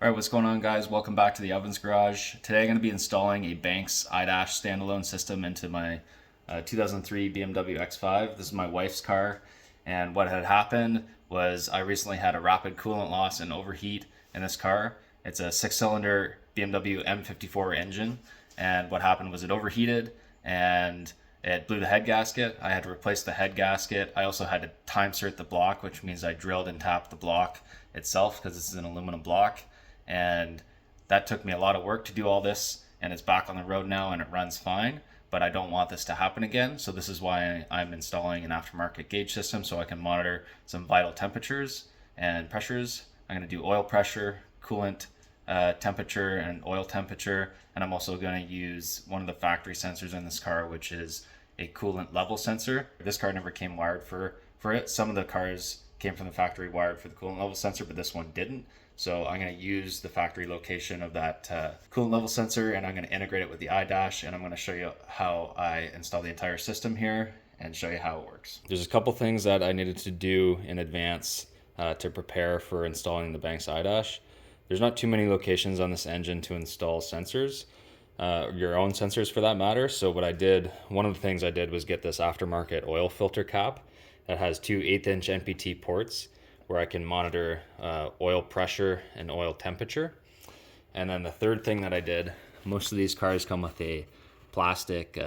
Alright, what's going on, guys? Welcome back to the Ovens Garage. Today I'm going to be installing a Banks iDash standalone system into my 2003 BMW X5. This is my wife's car, and what had happened was I recently had a rapid coolant loss and overheat in this car. It's a 6-cylinder BMW M54 engine, and what happened was it overheated and it blew the head gasket. I had to replace the head gasket. I also had to time cert the block, which means I drilled and tapped the block itself because this is an aluminum block. And that took me a lot of work to do all this, and it's back on the road now and it runs fine, but I don't want this to happen again. So this is why I'm installing an aftermarket gauge system so I can monitor some vital temperatures and pressures. I'm going to do oil pressure, coolant temperature, and oil temperature, and I'm also going to use one of the factory sensors in this car, which is a coolant level sensor. This car never came wired for it. Some of the cars came from the factory wired for the coolant level sensor, but this one didn't. So I'm going to use the factory location of that coolant level sensor, and I'm going to integrate it with the iDash, and I'm going to show you how I install the entire system here and show you how it works. There's a couple things that I needed to do in advance to prepare for installing the Banks iDash. There's not too many locations on this engine to install sensors, your own sensors for that matter. So what I did, one of the things I did was get this aftermarket oil filter cap that has two 1/8" NPT ports where I can monitor oil pressure and oil temperature. And then the third thing that I did, most of these cars come with a plastic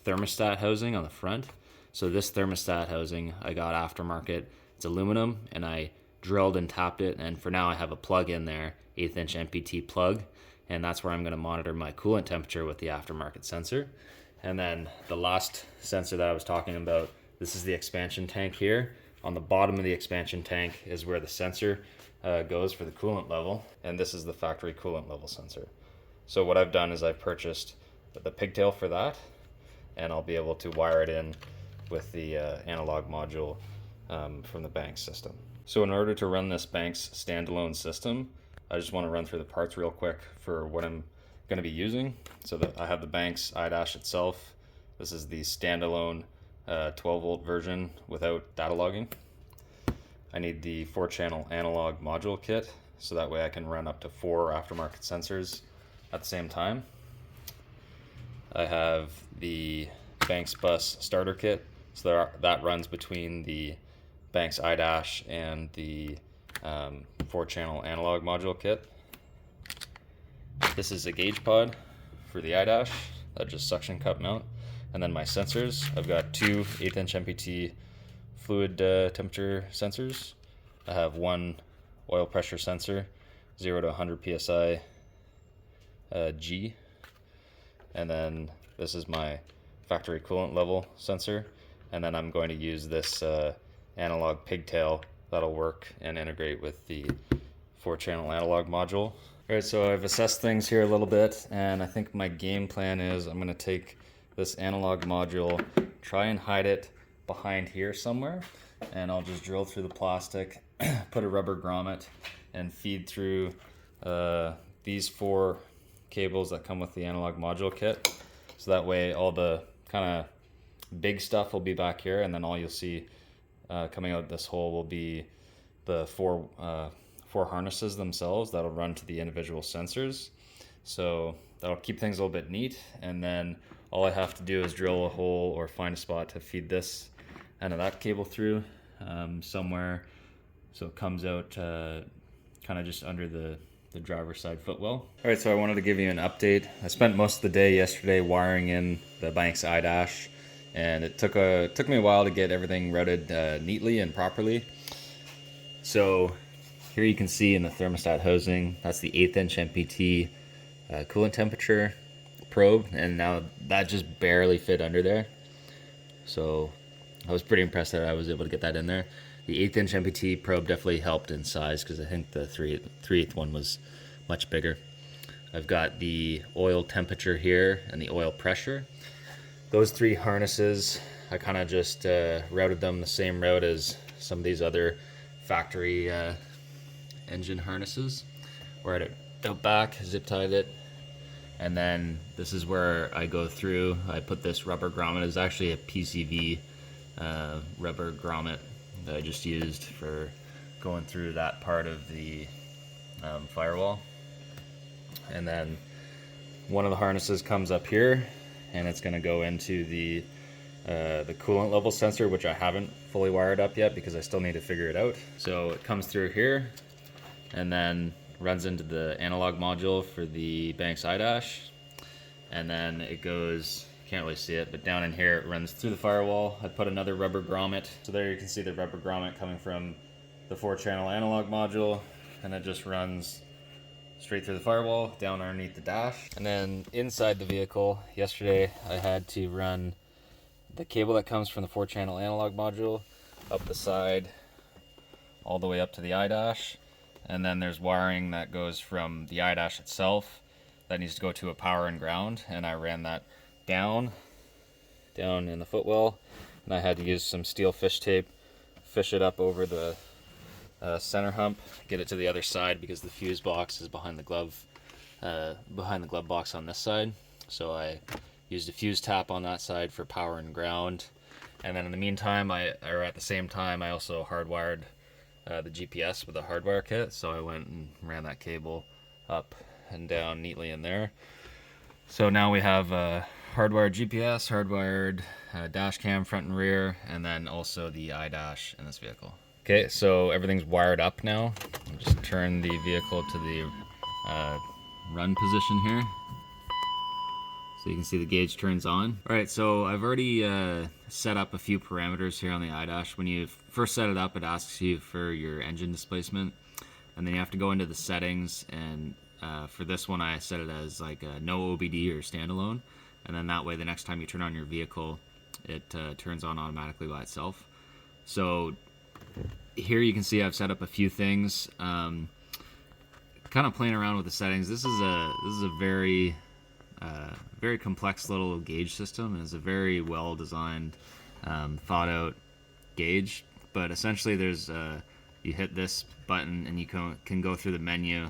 thermostat housing on the front. So this thermostat housing I got aftermarket. It's aluminum, and I drilled and tapped it, and for now I have a plug in there, 1/8" NPT plug, and that's where I'm going to monitor my coolant temperature with the aftermarket sensor. And then the last sensor that I was talking about, this is the expansion tank here. On the bottom of the expansion tank is where the sensor goes for the coolant level, and this is the factory coolant level sensor. So what I've done is I've purchased the pigtail for that, and I'll be able to wire it in with the analog module from the Banks system. So in order to run this Banks standalone system, I just want to run through the parts real quick for what I'm going to be using. So that I have the Banks iDash itself. This is the standalone 12-volt version without data logging. I need the 4-channel analog module kit, so that way I can run up to 4 aftermarket sensors at the same time. I have the Banks bus starter kit, so that runs between the Banks iDash and the 4-channel analog module kit. This is a gauge pod for the iDash, that just suction cup mount. And then my sensors, I've got two 1/8" NPT fluid temperature sensors. I have one oil pressure sensor, 0 to 100 psi G. And then this is my factory coolant level sensor. And then I'm going to use this analog pigtail that'll work and integrate with the 4-channel analog module. All right, so I've assessed things here a little bit, and I think my game plan is I'm going to take this analog module, try and hide it behind here somewhere, and I'll just drill through the plastic, put a rubber grommet, and feed through these 4 cables that come with the analog module kit. So that way all the kind of big stuff will be back here, and then all you'll see coming out this hole will be the 4 harnesses themselves that'll run to the individual sensors. So that'll keep things a little bit neat, and then all I have to do is drill a hole or find a spot to feed this end of that cable through somewhere, so it comes out kind of just under the driver's side footwell. All right, so I wanted to give you an update. I spent most of the day yesterday wiring in the Banks iDash, and it took me a while to get everything routed neatly and properly. So here you can see in the thermostat housing, that's the 1/8" NPT coolant temperature probe, and now that just barely fit under there. So I was pretty impressed that I was able to get that in there. The 1/8" NPT probe definitely helped in size because I think the 3/8 one was much bigger. I've got the oil temperature here and the oil pressure. Those 3 harnesses, I kind of just routed them the same route as some of these other factory engine harnesses, where I had it out back, zip tied it, and then this is where I go through. I put this rubber grommet. It's actually a PCV rubber grommet that I just used for going through that part of the firewall. And then one of the harnesses comes up here, and it's going to go into the coolant level sensor, which I haven't fully wired up yet because I still need to figure it out. So it comes through here and then runs into the analog module for the Banks iDash, and then it goes, can't really see it, but down in here it runs through the firewall. I put another rubber grommet, so there you can see the rubber grommet coming from the 4-channel analog module, and it just runs straight through the firewall down underneath the dash. And then inside the vehicle, yesterday I had to run the cable that comes from the 4-channel analog module up the side all the way up to the iDash. And then there's wiring that goes from the iDash itself that needs to go to a power and ground, and I ran that down in the footwell, and I had to use some steel fish tape, fish it up over the center hump, get it to the other side because the fuse box is behind the glove box on this side. So I used a fuse tap on that side for power and ground, and then in the meantime, at the same time, I also hardwired the GPS with a hardwire kit. So I went and ran that cable up and down neatly in there. So now we have hardwired GPS, hardwired dash cam front and rear, and then also the iDash in this vehicle. Okay, so everything's wired up now. I'll just turn the vehicle to the run position here, so you can see the gauge turns on. All right, so I've already set up a few parameters here on the iDash. When you first set it up, it asks you for your engine displacement, and then you have to go into the settings, and for this one I set it as like no OBD or standalone, and then that way the next time you turn on your vehicle, it turns on automatically by itself. So here you can see I've set up a few things, kind of playing around with the settings. This is a very very complex little gauge system, and it's a very well designed, thought out gauge. But essentially there's you hit this button and you can go through the menu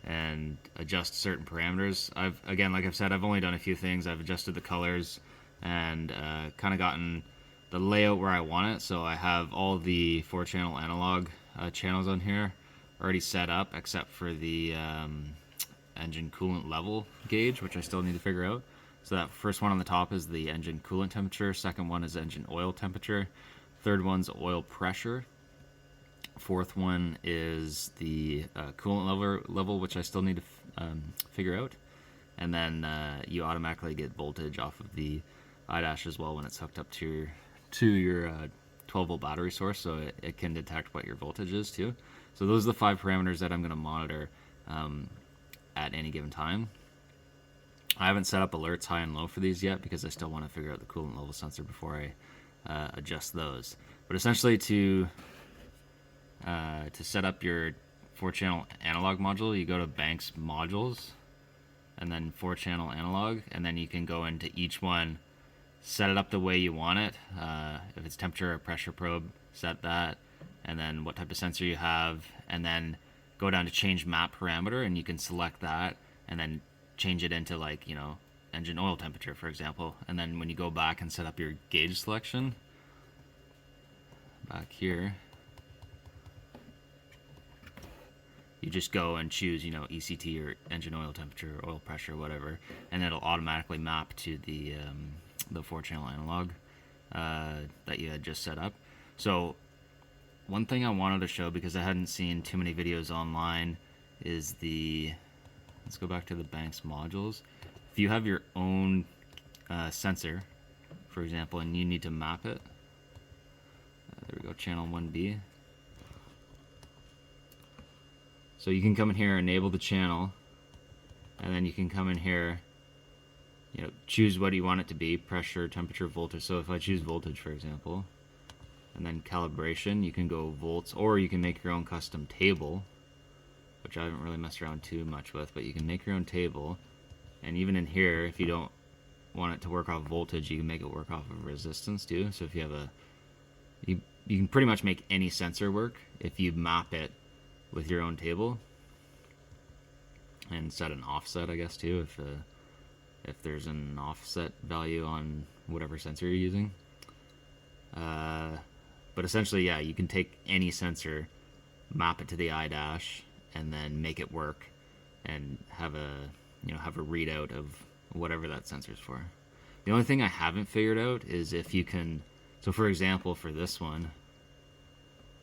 and adjust certain parameters. Again, like I've said, I've only done a few things. I've adjusted the colors and kind of gotten the layout where I want it. So I have all the 4-channel analog channels on here already set up, except for the engine coolant level gauge, which I still need to figure out. So that first one on the top is the engine coolant temperature, second one is engine oil temperature, third one's oil pressure, fourth one is the coolant level, which I still need to figure out, and then you automatically get voltage off of the iDash as well when it's hooked up to your 12-volt battery source, so it can detect what your voltage is too. So those are the 5 parameters that I'm going to monitor at any given time. I haven't set up alerts high and low for these yet because I still want to figure out the coolant level sensor before I adjust those. But essentially to set up your 4-channel analog module, you go to Banks Modules and then 4-channel analog, and then you can go into each one, set it up the way you want it. If it's temperature or pressure probe, set that, and then what type of sensor you have, and then go down to change map parameter, and you can select that and then change it into, like, engine oil temperature, for example. And then when you go back and set up your gauge selection back here, you just go and choose, ECT or engine oil temperature, oil pressure, whatever, and it'll automatically map to the 4-channel analog that you had just set up. So one thing I wanted to show, because I hadn't seen too many videos online, is let's go back to the Banks modules. If you have your own sensor, for example, and you need to map it, there we go, channel 1B. So you can come in here, enable the channel, and then you can come in here, choose what you want it to be, pressure, temperature, voltage. So if I choose voltage, for example, and then calibration, you can go volts, or you can make your own custom table, which I haven't really messed around too much with, but you can make your own table. And even in here, if you don't want it to work off voltage, you can make it work off of resistance too. So if you have you can pretty much make any sensor work if you map it with your own table, and set an offset, I guess, too, if there's an offset value on whatever sensor you're using. But essentially, yeah, you can take any sensor, map it to the iDash, and then make it work and have a readout of whatever that sensor is for. The only thing I haven't figured out is if you can, so for example, for this one,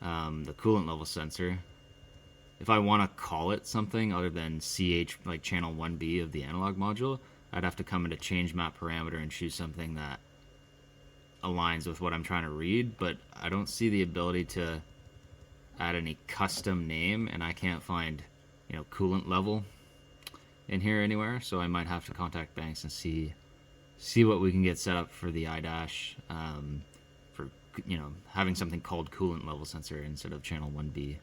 the coolant level sensor, if I want to call it something other than CH, like channel 1B of the analog module, I'd have to come into change map parameter and choose something that aligns with what I'm trying to read, but I don't see the ability to add any custom name, and I can't find, coolant level in here anywhere, so I might have to contact Banks and see what we can get set up for the iDash, for having something called coolant level sensor instead of channel 1B.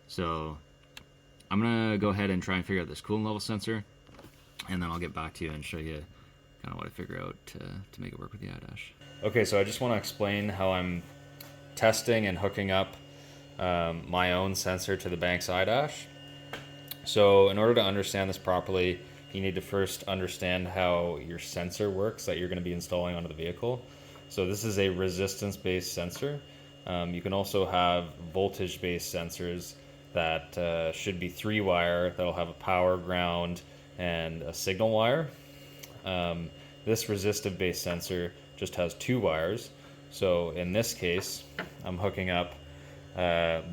So I'm gonna go ahead and try and figure out this coolant level sensor, and then I'll get back to you and show you kind of what I figure out to make it work with the iDash. Okay, so I just want to explain how I'm testing and hooking up my own sensor to the Banks iDash. So in order to understand this properly, you need to first understand how your sensor works that you're going to be installing onto the vehicle. So this is a resistance-based sensor. You can also have voltage-based sensors that should be 3-wire, that'll have a power, ground, and a signal wire. This resistive-based sensor just has 2 wires. So in this case, I'm hooking up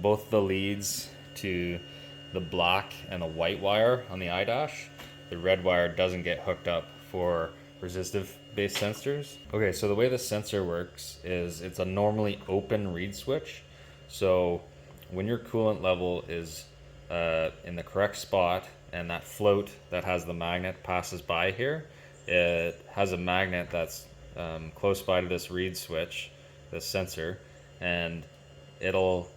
both the leads to the black and the white wire on the iDash. The red wire doesn't get hooked up for resistive-based sensors. Okay, so the way this sensor works is it's a normally open read switch. So when your coolant level is in the correct spot and that float that has the magnet passes by here, it has a magnet that's close by to this read switch, this sensor, and it'll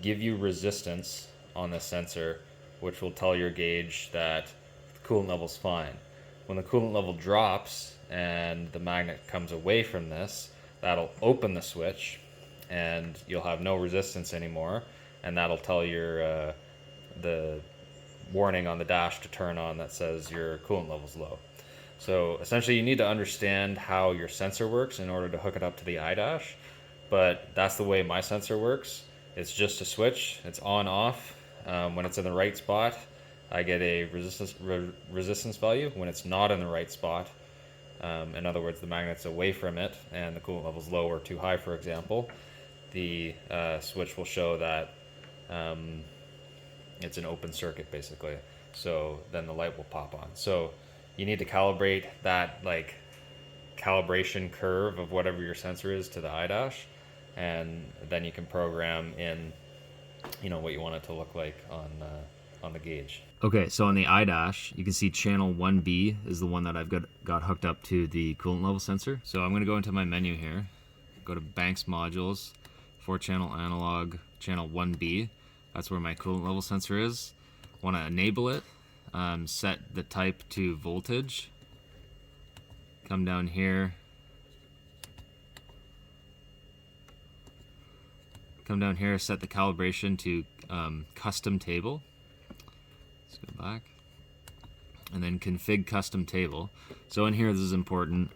give you resistance on the sensor, which will tell your gauge that the coolant level's fine. When the coolant level drops and the magnet comes away from this, that'll open the switch and you'll have no resistance anymore, and that'll tell your the warning on the dash to turn on that says your coolant level's low. So essentially you need to understand how your sensor works in order to hook it up to the iDash, but that's the way my sensor works. It's just a switch, it's on off. When it's in the right spot, I get a resistance value. When it's not in the right spot, in other words, the magnet's away from it and the coolant level's low or too high, for example, the switch will show that it's an open circuit, basically. So then the light will pop on. So you need to calibrate that calibration curve of whatever your sensor is to the iDash, and then you can program in what you want it to look like on the gauge. Okay, so on the iDash, you can see channel 1B is the one that I've got hooked up to the coolant level sensor. So I'm going to go into my menu here, go to Banks Modules, 4-channel analog, channel 1B. That's where my coolant level sensor is. Want to enable it, set the type to voltage. Come down here. Set the calibration to custom table. Let's go back. And then config custom table. So in here, this is important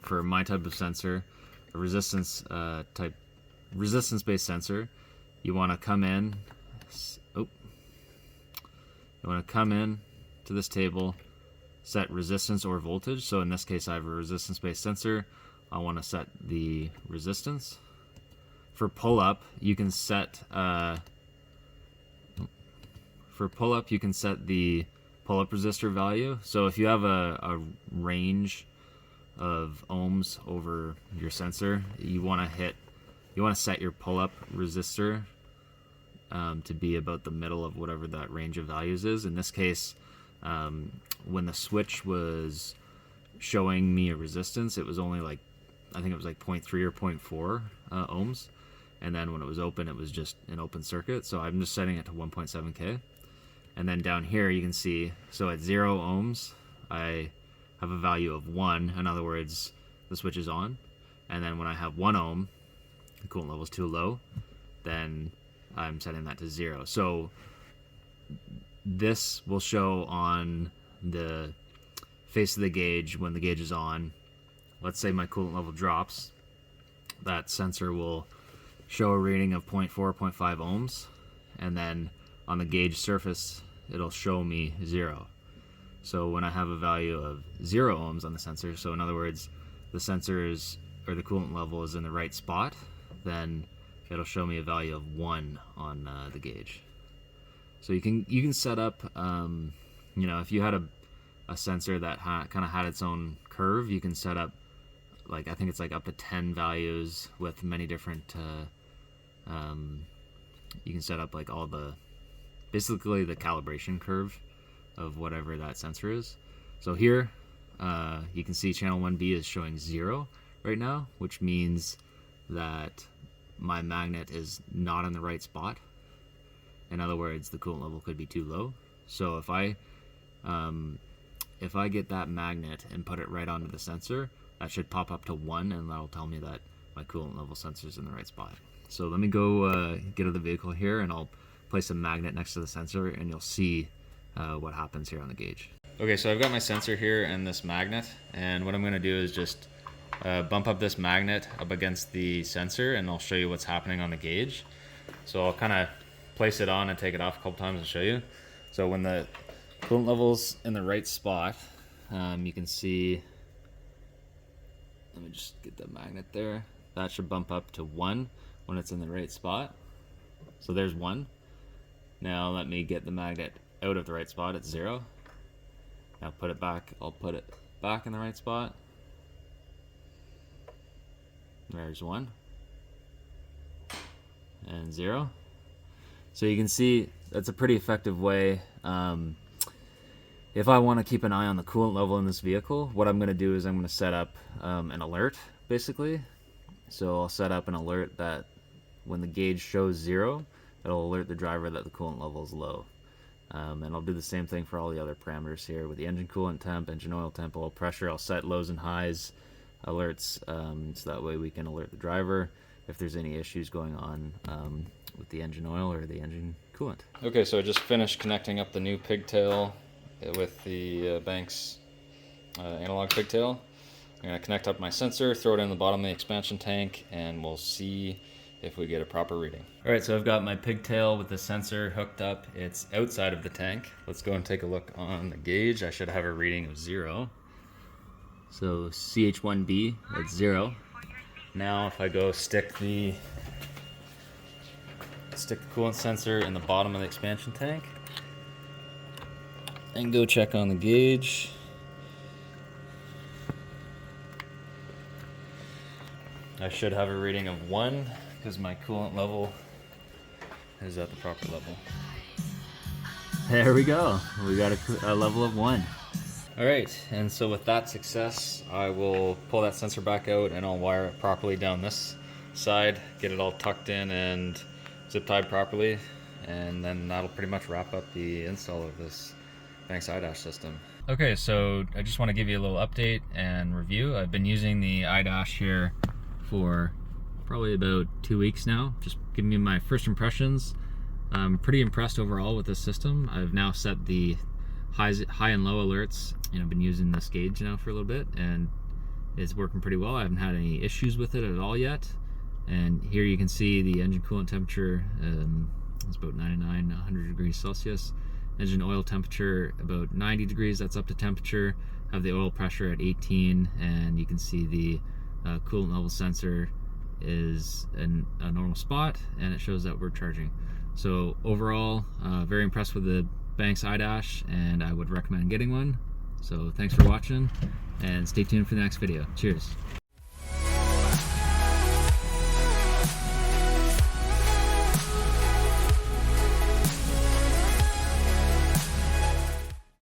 for my type of sensor, a resistance-based sensor. You want to come in. You want to come in to this table, set resistance or voltage. So in this case, I have a resistance-based sensor. I want to set the resistance. For pull-up, you can set the pull-up resistor value. So if you have a range of ohms over your sensor, you want to set your pull-up resistor to be about the middle of whatever that range of values is. In this case, when the switch was showing me a resistance, it was only I think it was 0.3 or 0.4 ohms. And then when it was open, it was just an open circuit. So I'm just setting it to 1.7K. And then down here, you can see, so at 0 ohms, I have a value of 1. In other words, the switch is on. And then when I have 1 ohm, the coolant level is too low, then I'm setting that to 0. So this will show on the face of the gauge when the gauge is on. Let's say my coolant level drops. That sensor will show a reading of 0.4, 0.5 ohms. and then on the gauge surface it'll show me 0. So when I have a value of 0 ohms on the sensor, so in other words the sensor is, or the coolant level is in the right spot, then it'll show me a value of 1 on the gauge. So you can set up, you know, if you had a sensor that kind of had its own curve, you can set up, like, I think it's like up to 10 values with many different, you can set up like all the, basically the calibration curve of whatever that sensor is. So here, you can see channel 1B is showing 0 right now, which means that my magnet is not in the right spot. In other words, the coolant level could be too low. So if I get that magnet and put it right onto the sensor, that should pop up to 1, and that'll tell me that my coolant level sensor is in the right spot. So let me go get out of the vehicle here, and I'll place a magnet next to the sensor, and you'll see what happens here on the gauge. Okay, so I've got my sensor here and this magnet, and what I'm going to do is just bump up this magnet up against the sensor, and I'll show you what's happening on the gauge. So I'll kind of place it on and take it off a couple times and show you. So when the coolant level's in the right spot, you can see, let me just get the magnet there, that should bump up to 1 when it's in the right spot. So there's 1. Now let me get the magnet out of the right spot at 0. Now put it back, I'll put it back in the right spot. There's 1 and 0. So you can see that's a pretty effective way. If I want to keep an eye on the coolant level in this vehicle, what I'm going to do is I'm going to set up an alert, basically. So I'll set up an alert that when the gauge shows 0, it'll alert the driver that the coolant level is low. And I'll do the same thing for all the other parameters here with the engine coolant temp, engine oil temp, oil pressure. I'll set lows and highs alerts, so that way we can alert the driver if there's any issues going on with the engine oil or the engine coolant. Okay, so I just finished connecting up the new pigtail with the Banks analog pigtail. I'm going to connect up my sensor, throw it in the bottom of the expansion tank, and we'll see if we get a proper reading. Alright, so I've got my pigtail with the sensor hooked up. It's outside of the tank. Let's go and take a look on the gauge. I should have a reading of 0. So CH1B, that's 0. Now if I go stick the coolant sensor in the bottom of the expansion tank and go check on the gauge. I should have a reading of 1 because my coolant level is at the proper level. There we go. We got a level of 1. Alright, and so with that success, I will pull that sensor back out and I'll wire it properly down this side, get it all tucked in and zip tied properly, and then that'll pretty much wrap up the install of this Banks iDash system. Okay, so I just want to give you a little update and review. I've been using the iDash here for probably about 2 weeks now, just giving you my first impressions. I'm pretty impressed overall with this system. I've now set the high and low alerts, and I've been using this gauge now for a little bit, and it's working pretty well. I haven't had any issues with it at all yet. And here you can see the engine coolant temperature, it's about 99, 100 degrees Celsius. Engine oil temperature about 90 degrees, that's up to temperature. Have the oil pressure at 18, and you can see the coolant level sensor is in a normal spot, and it shows that we're charging. So overall, very impressed with the Banks iDash, and I would recommend getting one. So thanks for watching, and stay tuned for the next video. Cheers.